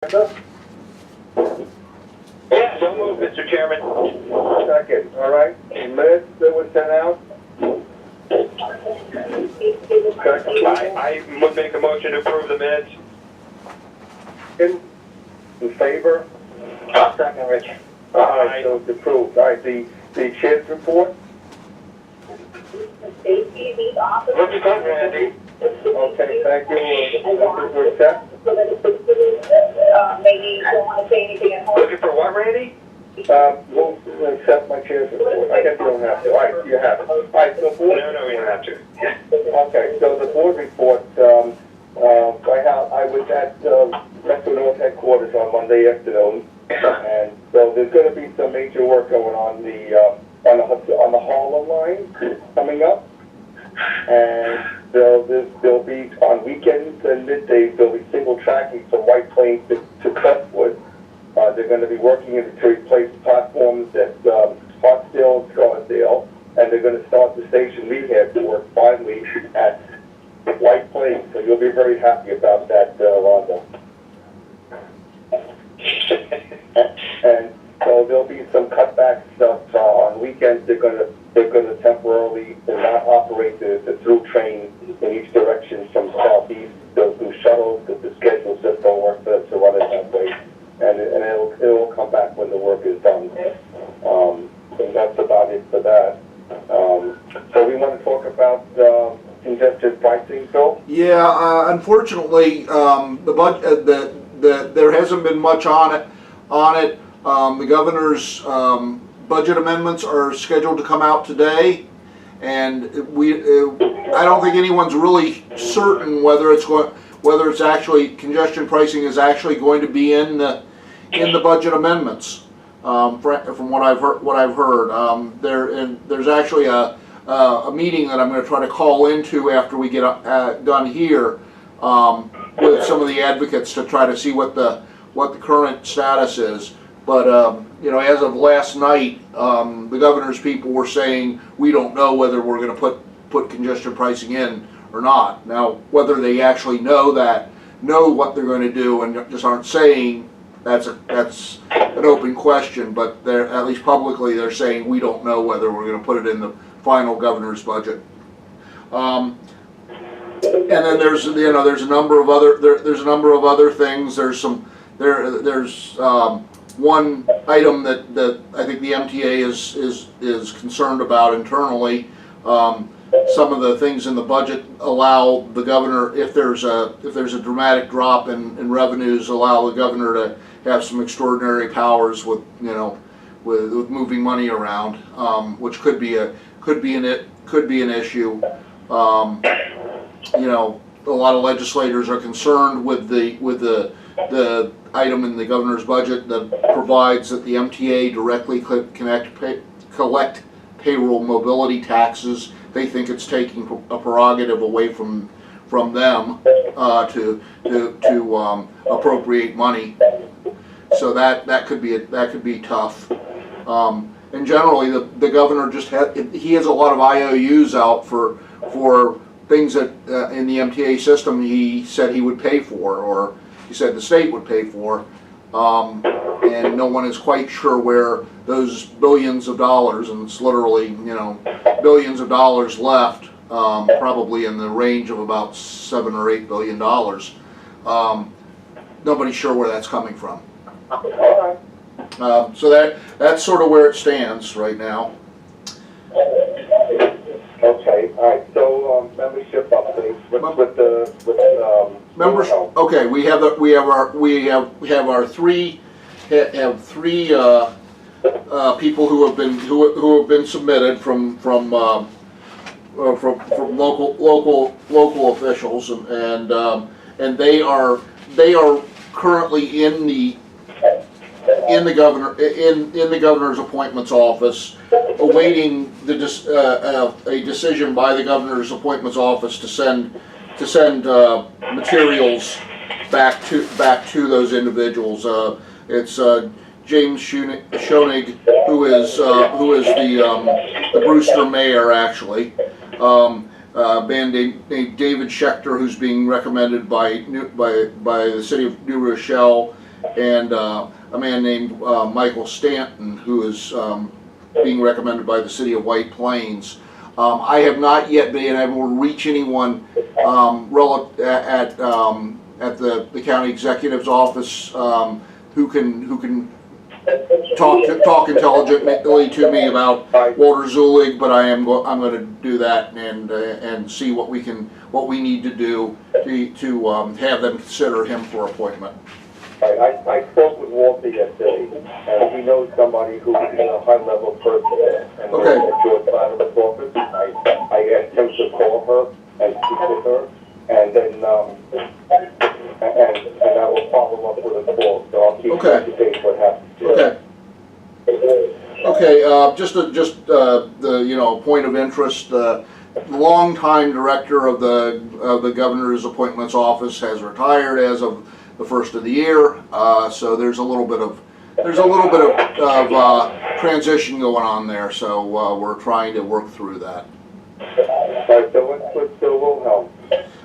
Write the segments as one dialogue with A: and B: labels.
A: Yeah, so moved, Mr. Chairman.
B: Second, all right. The minutes that were sent out? Second.
A: I would make a motion to approve the minutes.
B: In favor?
A: Second, Rich.
B: All right, so it's approved. All right, the chair's report?
A: Look at that, Randy.
B: Okay, thank you. We're set.
C: Maybe you don't want to say anything at home.
A: Looking for what, Randy?
B: We'll accept my chair's report. I guess you don't have to. All right, you have it. All right, so board.
A: No, we don't have to.
B: Okay, so the board report, I was at Metro North headquarters on Monday afternoon, and so there's going to be some major work going on the Harlem line coming up, and there'll be on weekends and middays there'll be single tracking from White Plains to Crestwood. They're going to be working to replace platforms at Hartsdale and Scarsdale, and they're going to start the station rehab work finally at White Plains. So you'll be very happy about that, Rhonda. And so there'll be some cutback stuff on weekends. They're going to temporarily not operate the through train in each direction from southeast. They'll do shuttles because the schedule just don't work for them to run it that way. And it'll come back when the work is done. And that's about it for that. So we want to talk about Injected Fighting, Phil?
D: Yeah, unfortunately, there hasn't been much on it. The governor's budget amendments are scheduled to come out today, and I don't think anyone's really certain whether it's actually congestion pricing is actually going to be in the budget amendments. From what I've heard, there's actually a meeting that I'm going to try to call into after we get done here with some of the advocates to try to see what the current status is. But as of last night, the governor's people were saying we don't know whether we're going to put congestion pricing in or not. Now, whether they actually know what they're going to do and just aren't saying, that's an open question. But they're, at least publicly, they're saying we don't know whether we're going to put it in the final governor's budget. And then there's a number of other things. There's one item that I think the MTA is concerned about internally. Some of the things in the budget allow the governor, if there's a dramatic drop in revenues, allow the governor to have some extraordinary powers with moving money around, which could be an issue. A lot of legislators are concerned with the item in the governor's budget that provides that the MTA directly collect payroll mobility taxes. They think it's taking a prerogative away from them to appropriate money. So that could be tough. And generally, the governor he has a lot of IOUs out for things that in the MTA system he said he would pay for, or he said the state would pay for, and no one is quite sure where those billions of dollars, and it's literally billions of dollars left, probably in the range of about $7 or $8 billion. Nobody's sure where that's coming from. So that's sort of where it stands right now.
B: Okay, all right. So membership updates with
D: Members. Okay, we have our three people who have been submitted from local officials, and they are currently in the governor's appointments office, awaiting a decision by the governor's appointments office to send materials back to those individuals. It's James Schoenig, who is the Brewster mayor, actually. A man named David Schechter, who's being recommended by the city of New Rochelle, a man named Michael Stanton, who is being recommended by the city of White Plains. I have not yet been able to reach anyone at the county executive's office who can talk intelligently to me about Walter Zulig, but I'm going to do that and see what we need to do to have them consider him for appointment.
B: I spoke with Walter yesterday, and he knows somebody who is a high-level person, and
D: Okay.
B: at George Latimer's office. I asked him to call her and speak with her, and then and I will follow up with a call. So I'll keep you up to date what happens.
D: Okay. Okay. Just the point of interest. The longtime director of the governor's appointments office has retired as of the first of the year, so there's a little bit of transition going on there. So we're trying to work through that.
B: Right, so what's with Wilhelm?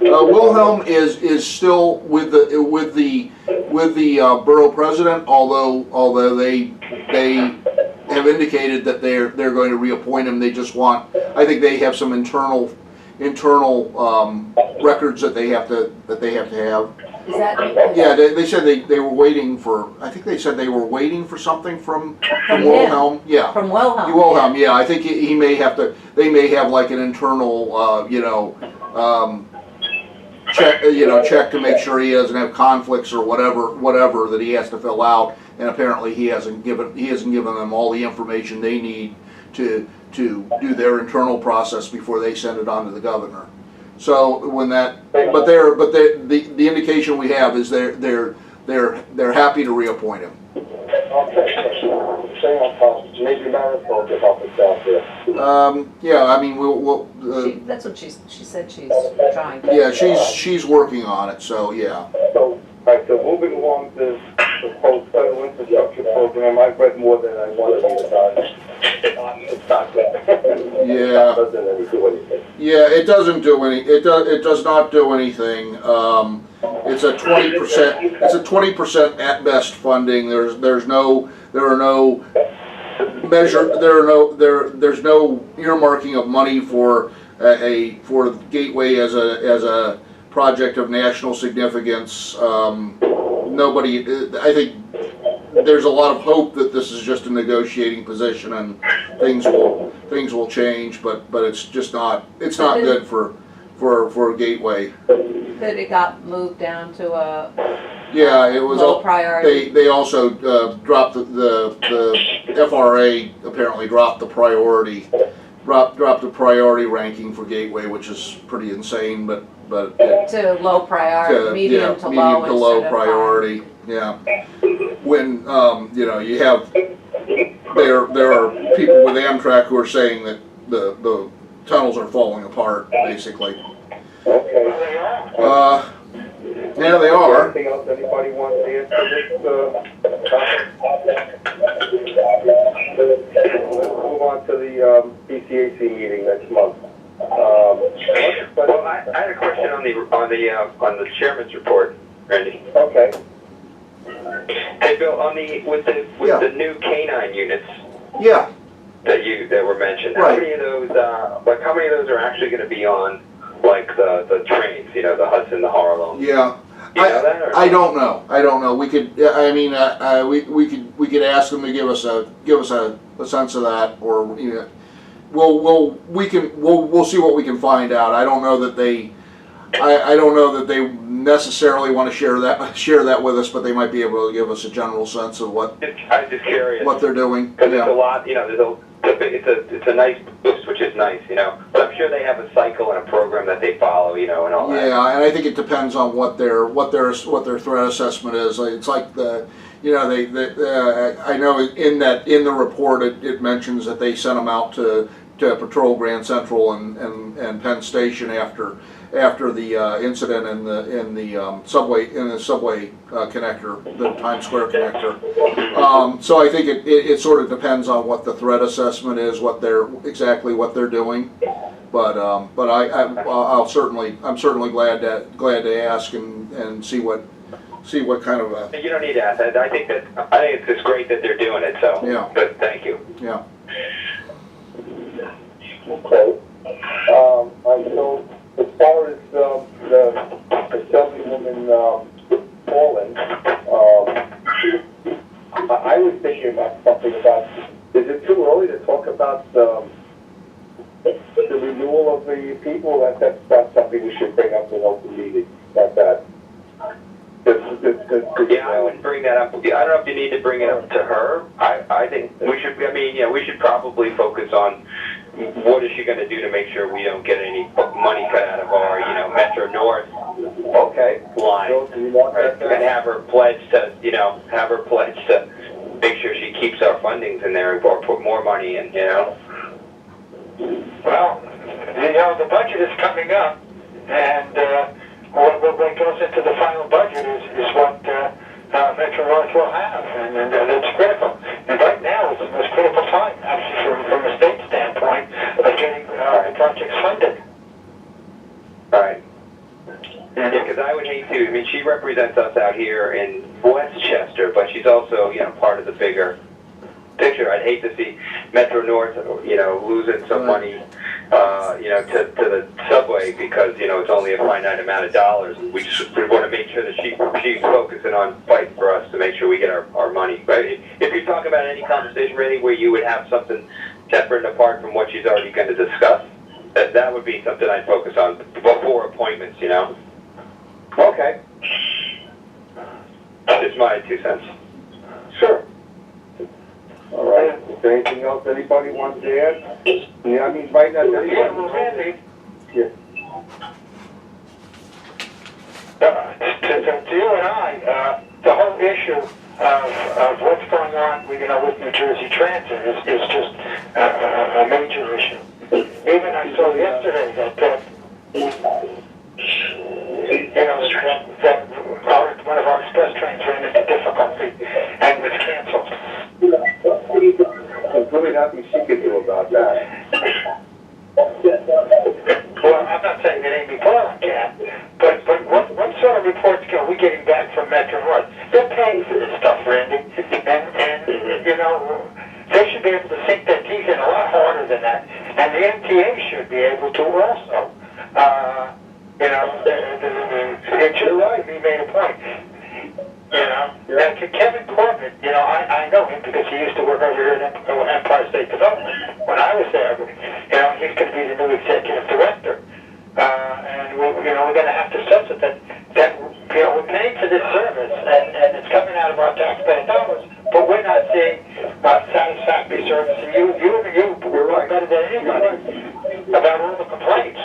D: Wilhelm is still with the borough president, although they have indicated that they're going to reappoint him. They just want, I think they have some internal records that they have to have.
E: Is that?
D: Yeah, they said they were waiting for. I think they said they were waiting for something from
E: him.
D: Wilhelm. Yeah.
E: From Wilhelm.
D: Wilhelm. Yeah, I think he may have to. They may have like an internal, check to make sure he doesn't have conflicts or whatever that he has to fill out. And apparently he hasn't given them all the information they need to do their internal process before they send it on to the governor. So when the indication we have is they're happy to reappoint him.
B: Okay, stay on top. Maybe Marisol can help us out there.
D: Yeah, I mean we'll
E: that's what she said she's trying.
D: yeah, she's working on it. So yeah.
B: So, alright, so moving along the proposed federal infrastructure program, I've read more than I wanted to done. It's not good.
D: Yeah.
B: It doesn't really do anything.
D: Yeah, it doesn't do any. It does not do anything. It's a 20%. It's a 20% at best funding. There's no earmarking of money for for Gateway as a project of national significance. Nobody. I think there's a lot of hope that this is just a negotiating position and things will change, but it's just not. It's not good for Gateway.
E: That it got moved down to a
D: Yeah, it was
E: low priority.
D: They also dropped the FRA apparently dropped the priority ranking for Gateway, which is pretty insane, but
E: to low priority, medium to low
D: priority. Yeah, when you have there are people with Amtrak who are saying that the tunnels are falling apart basically.
B: Okay.
D: Yeah, they are.
B: Anything else anybody wants to answer this topic? Let's move on to the BCAC meeting next month.
A: Well, I had a question on the chairman's report, Randy.
B: Okay.
A: Hey, Bill, with the new canine units
D: Yeah.
A: that were mentioned,
D: Right.
A: how many of those are actually going to be on the trains? The Hudson, the Harlem.
D: Yeah.
A: You know that, or
D: I don't know. I don't know. We could. I mean, we could ask them to give us a sense of that, or we'll see what we can find out. I don't know that they. I don't know that they necessarily want to share that with us, but they might be able to give us a general sense of what
A: I was just curious.
D: what they're doing.
A: Because there's a lot, it's a nice boost, which is nice, But I'm sure they have a cycle and a program that they follow, and all that.
D: Yeah, and I think it depends on what their threat assessment is. It's like I know in the report it mentions that they sent them out to patrol Grand Central and Penn Station after the incident in the subway connector, the Times Square connector. So I think it sort of depends on what the threat assessment is, exactly what they're doing. But I'm certainly glad to ask and see what see what kind of a,
A: You don't need to ask that. I think it's just great that they're doing it, so.
D: Yeah.
A: But thank you.
D: yeah.
B: Okay. So as far as the Assemblywoman Paulin, I was thinking about something about, is it too early to talk about the renewal of the people? That's not something we should bring up in open meeting, like that.
A: Yeah, I wouldn't bring that up. I don't know if you need to bring it up to her. I think we should, we should probably focus on what is she going to do to make sure we don't get any money cut out of our, Metro North line.
B: So do you want
A: Right?
B: that?
A: And have her pledge to make sure she keeps our fundings in there or put more money in,
F: Well, the budget is coming up, and what goes into the final budget is what Metro North will have, and it's critical. And right now is the most critical time, actually, from a state standpoint, of getting the projects funded.
A: All right. Yeah, because I would hate to. She represents us out here in Westchester, but she's also, part of the bigger picture. I'd hate to see Metro North, losing some money, to the subway because, it's only a finite amount of dollars. We want to make sure that she's focusing on fighting for us to make sure we get our money. Right? If you're talking about any conversation, really, where you would have something separate and apart from what she's already going to discuss, that would be something I'd focus on before appointments,
B: Okay.
A: Just my 2 cents.
B: Sure. All right. Is there anything else anybody wants to add? Yeah, right now,
F: Yeah, well, Randy,
B: Yeah.
F: to you and I, the whole issue of what's going on, with New Jersey Transit is just a major issue. Even I saw yesterday that one of our express trains ran into difficulty and was canceled.
B: There's really nothing she can do about that.
F: Well, I'm not saying that Amy Portland can, but what sort of reports are we getting back from Metro North? They're paying for this stuff, Randy, and they should be able to sink their teeth in a lot harder than that, and the MTA should be able to also. It should really be made a point. Now, Kevin Corbett, I know him because he used to work over here at Empire State Development when I was there. He's going to be the new executive director. And we're going to have to stress it that we're paying for this service and it's coming out of our taxpayer dollars, but we're not seeing satisfactory service. And you know better than anybody about all the complaints.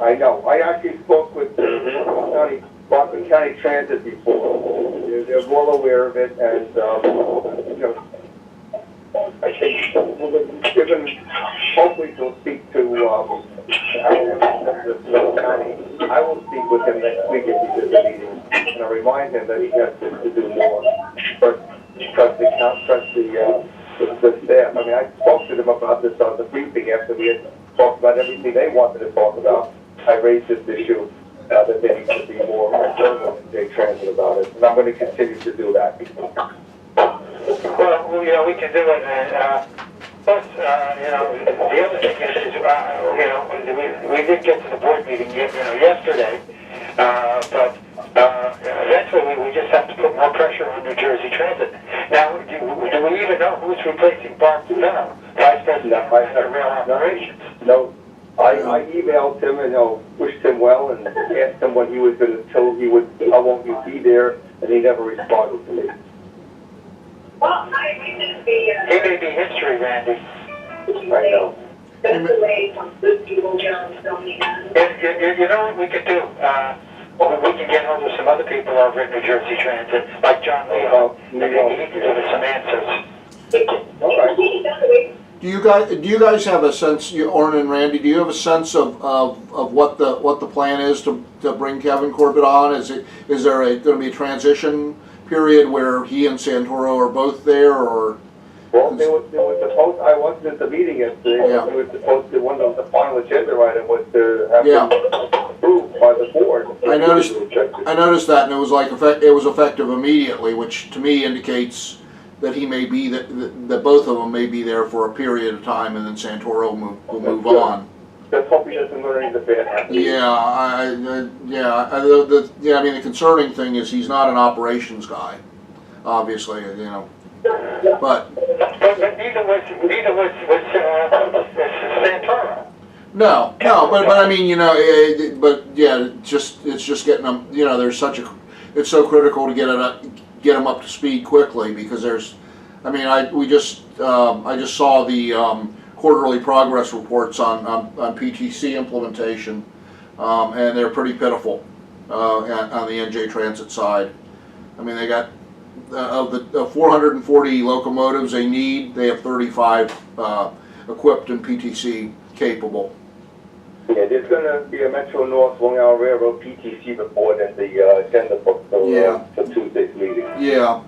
B: I know. I actually spoke with Boston County Transit before. They're well aware of it, and I think hopefully he'll speak to the county. I will speak with him next week if he's at the meeting, and I'll remind him that he has to do more. But trust the staff. I spoke to them about this on the briefing after we had talked about everything they wanted to talk about. I raised this issue that they need to be more internal in State Transit about it, and I'm going to continue to do that.
F: Well, we can do it, and plus, the other thing is, we did get to the board meeting, yesterday, but eventually we just have to put more pressure on New Jersey Transit. Now, do we even know who's replacing Bob Fellow, Vice President of Rail Operations?
B: No. I emailed him and wished him well and asked him when he was going to tell how long he'd be there, and he never responded to me.
F: He may be history, Randy.
B: I know.
C: That's the way good people don't
F: You know what we could do? We can get hold of some other people over at New Jersey Transit, like John Leo. Maybe he can give us some answers.
B: All right.
D: Do you guys have a sense, Orrin and Randy? Do you have a sense of what the plan is to bring Kevin Corbett on? Is there going to be a transition period where he and Santoro are both there, or
B: Well, there was supposed, I wasn't at the meeting yesterday,
D: Yeah.
B: but it was supposed to, one of the final agenda item was to have
D: Yeah.
B: it approved by the board.
D: I noticed that, and it was like it was effective immediately, which to me indicates that he may be that both of them may be there for a period of time, and then Santoro will move on.
B: Let's hope he doesn't learn any of the bad habits.
D: Yeah, I mean, the concerning thing is he's not an operations guy, obviously, you know. But
F: neither was Santoro.
D: no, but I mean, you know, but yeah, it's just getting them. You know, it's so critical to get them up to speed quickly, because I just saw the quarterly progress reports on PTC implementation, and they're pretty pitiful on the NJ Transit side. I mean, they got of the 440 locomotives they need, they have 35 equipped and PTC capable.
B: Yeah, there's gonna be a Metro North Long Island Railroad PTC report in the agenda book for Tuesday's meeting.
D: Yeah.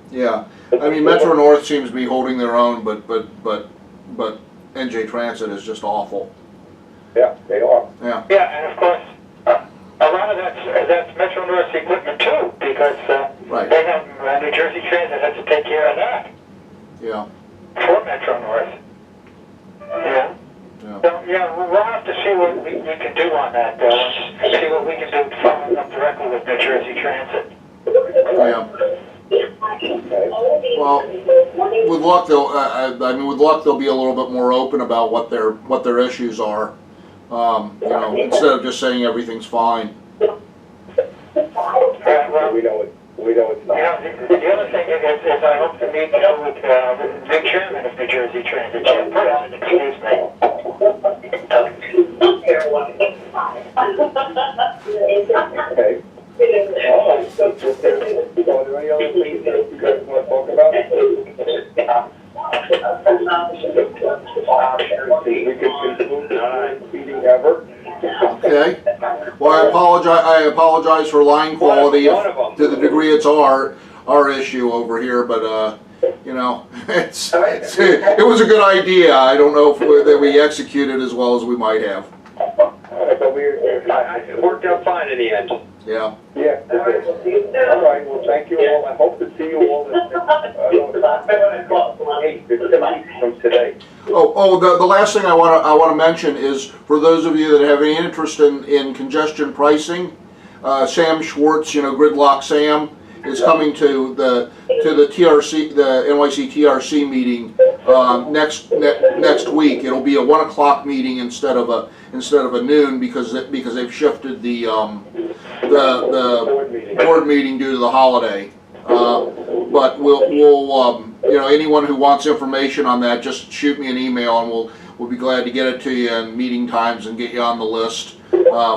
D: I mean, Metro North seems to be holding their own, but NJ Transit is just awful.
B: Yeah, they are.
D: Yeah.
F: Yeah, and of course, a lot of that's Metro North's equipment too, because
D: Right.
F: they have New Jersey Transit has to take care of that
D: Yeah.
F: for Metro North. Yeah. So, yeah, we'll have to see what we can do on that, see what we can do following up directly with New Jersey Transit.
D: Yeah. Well, with luck they'll be a little bit more open about what their issues are. You know, instead of just saying everything's fine.
F: Well,
B: We know it's not.
F: the other thing is I hope to meet with the new chairman of New Jersey Transit, chairperson, excuse me.
B: Okay. All right. So, are there any other things that you guys want to talk about? We can conclude the meeting ever.
D: Okay. Well, I apologize for line quality to the degree it's our issue over here, but you know, it was a good idea. I don't know that we executed as well as we might have.
B: But
A: It worked out fine in the end.
D: Yeah.
B: yeah. All right. Well, thank you all. I hope to see you all in 8 weeks from today.
D: The last thing I want to mention is, for those of you that have any interest in congestion pricing, Sam Schwartz, you know, Gridlock Sam, is coming to the TRC, the NYC TRC meeting next week. It'll be a 1 o'clock meeting instead of a noon, because they've shifted the board meeting due to the holiday. But we'll you know, anyone who wants information on that, just shoot me an email, and we'll be glad to get it to you in meeting times and get you on the list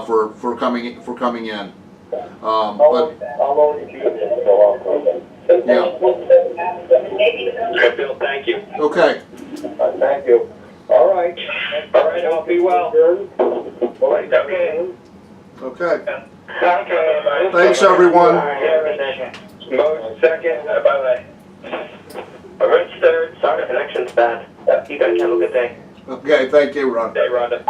D: for coming in.
B: I'll only be there, so I'll come.
D: Yeah.
A: Okay, Bill, thank you.
D: Okay.
B: Thank you. All right.
A: All right, I'll be well.
B: Okay.
D: Okay.
F: Okay.
D: Thanks, everyone.
A: Most second, bye-bye.
G: Rich third, sorry, the connection's bad. You guys have a good day.
D: Okay. Thank you, Ron.
A: Hey, Rhonda.